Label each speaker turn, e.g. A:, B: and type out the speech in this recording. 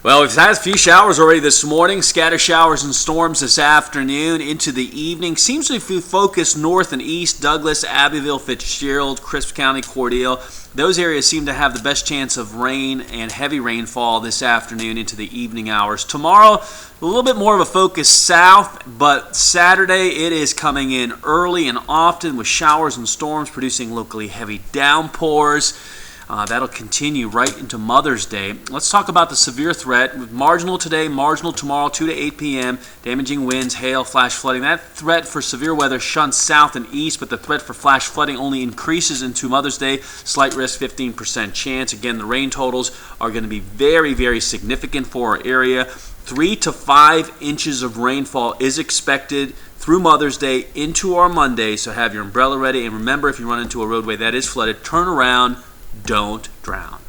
A: Well, we've had a few showers already this morning, scatter showers and storms this afternoon into the evening. Seems to be focused north and east, Douglas, Abbeville, Fitzgerald, Crisp County, Cordele. Those areas seem to have the best chance of rain and heavy rainfall this afternoon into the evening hours. Tomorrow, a little bit more of a focus south, but Saturday it is coming in early and often with showers and storms producing locally heavy downpours. That'll continue right into Mother's Day. Let's talk about the severe threat. Marginal today, marginal tomorrow, 2 to 8 p.m. Damaging winds, hail, flash flooding. That threat for severe weather shunts south and east, but the threat for flash flooding only increases into Mother's Day. Slight risk, 15% chance. Again, the rain totals are going to be very, very significant for our area. 3 to 5 inches of rainfall is expected through Mother's Day into our Monday, so have your umbrella ready. And remember, if you run into a roadway that is flooded, turn around. Don't drown.